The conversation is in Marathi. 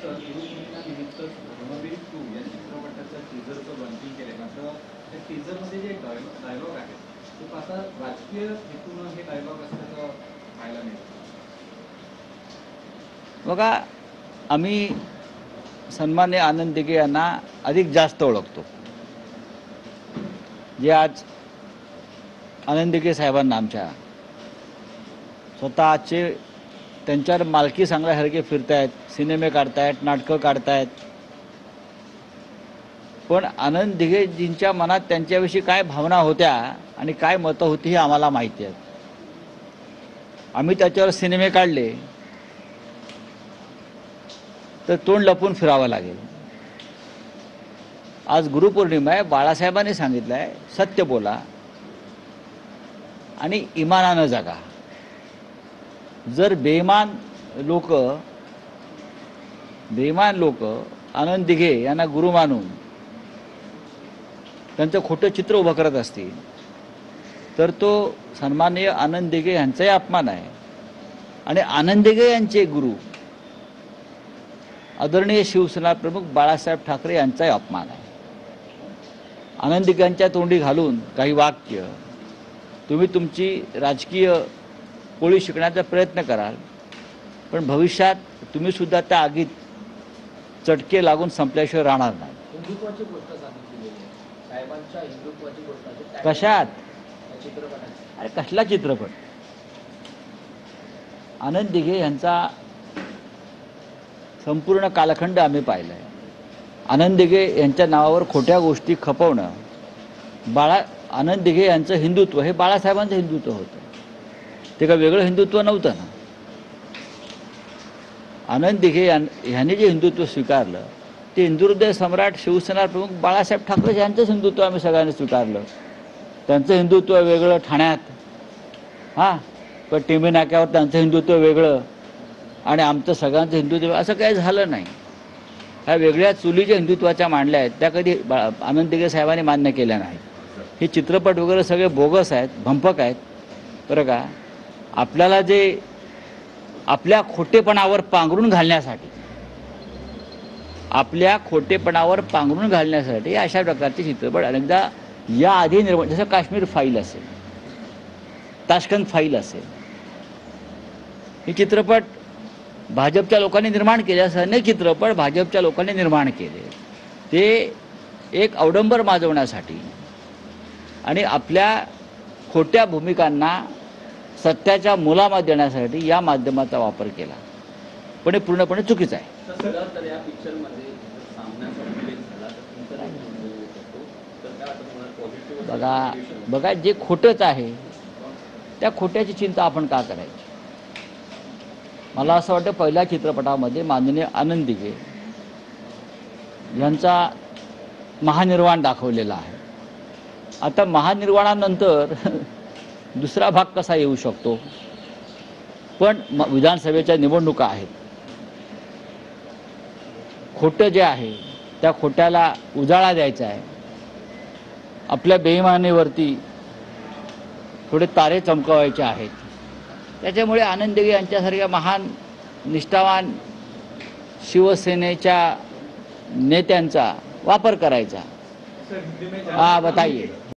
सर निमित्त धर्मवीर 2 या चित्रपटाच्या टीझरचं लॉन्चिंग केले, मात्र त्या टीझरमध्ये जे डायलॉग आहे ते आता राजकीय हेतून हे डायलॉग असल्याचं पाहायला मिळतं. बघा, आम्ही सन्मान्य आनंद दिघे यांना अधिक जास्त ओळखतो. जे आज आनंद दिघे साहेबांना आमच्या स्वतःचे त्यांच्यावर मालकी सांगण्यासारखे फिरतायत, सिनेमे काढतायत, नाटकं काढतायत. पण आनंद दिघेजींच्या मनात त्यांच्याविषयी काय भावना होत्या आणि काय मतं होती हे आम्हाला माहिती आहे. आम्ही त्याच्यावर सिनेमे काढले तर तोंड लपून फिरावं लागेल. आज गुरुपौर्णिमा आहे. बाळासाहेबांनी सांगितलं आहे, सत्य बोला आणि इमानानं जगा. जर बेईमान लोक आनंद दिघे यांना गुरु मानून त्यांचं खोटं चित्र उभं करत असतील तर तो सन्माननीय आनंद दिघे यांचाही अपमान आहे. आणि आनंद दिघे यांचे गुरु आदरणीय शिवसेना प्रमुख बाळासाहेब ठाकरे यांचाही अपमान आहे. आनंद दिघेंच्या तोंडी घालून काही वाक्य तुम्ही तुमची राजकीय पोळी शिकण्याचा प्रयत्न कराल, पण भविष्यात तुम्ही सुद्धा त्या आगीत चटके लागून संपल्याशिवाय राहणार नाही. हिंदुत्वाची गोष्ट सांगितली आहे साहेबांच्या, हिंदुत्वाची गोष्ट कशात? चित्रपटात. अरे कसला चित्रपट? आनंद दिघे यांचा संपूर्ण कालखंड आम्ही पाहिला आहे. आनंद दिघे यांच्या नावावर खोट्या गोष्टी खपवणं. आनंद दिघे यांचं हिंदुत्व हे बाळासाहेबांचं हिंदुत्व होतं, ते का वेगळं हिंदुत्व नव्हतं ना. आनंद दिघे यांनी जे हिंदुत्व स्वीकारलं ते हिंदुहृदय सम्राट शिवसेना प्रमुख बाळासाहेब ठाकरे यांचंच हिंदुत्व आम्ही सगळ्यांनी स्वीकारलं. त्यांचं हिंदुत्व वेगळं ठाण्यात, पण टिंबी नाक्यावर त्यांचं हिंदुत्व वेगळं आणि आमचं सगळ्यांचं हिंदुत्व, असं काही झालं नाही. ह्या वेगळ्या चुलीच्या हिंदुत्वाच्या मांडल्या आहेत, त्या कधी आनंद दिघे साहेबांनी मान्य केल्या नाहीत. हे चित्रपट वगैरे सगळे बोगस आहेत, भंपक आहेत, बरं का. आपल्याला जे आपल्या खोटेपणावर पांघरून घालण्यासाठी अशा प्रकारचे चित्रपट अनेकदा याआधी निर्माण, जसं काश्मीर फाईल असेल, ताशकंद फाईल असेल, हे चित्रपट भाजपच्या लोकांनी निर्माण केले. असे अनेक चित्रपट भाजपच्या लोकांनी निर्माण केले. ते एक अवडंबर माजवण्यासाठी आणि आपल्या खोट्या भूमिकांना सत्याच्या मुलामात देण्यासाठी या माध्यमाचा वापर केला, पण हे पूर्णपणे चुकीचं आहे. बघा, जे खोटंच आहे त्या खोट्याची चिंता आपण का करायची? मला असं वाटतं पहिल्या चित्रपटामध्ये माननीय आनंद दिघे यांचा महानिर्वाण दाखवलेला आहे. आता महानिर्वाणानंतर दुसरा भाग कसा येऊ शकतो? पण विधानसभेच्या निवडणुका आहेत. खोटं जे आहे त्या खोट्याला उजाळा द्यायचा आहे. आपल्या बेईमानीवरती थोडे तारे चमकवायचे आहेत. त्याच्यामुळे आनंद दिघे यांच्यासारख्या महान निष्ठावान शिवसेनेच्या नेत्यांचा वापर करायचा. बताइए.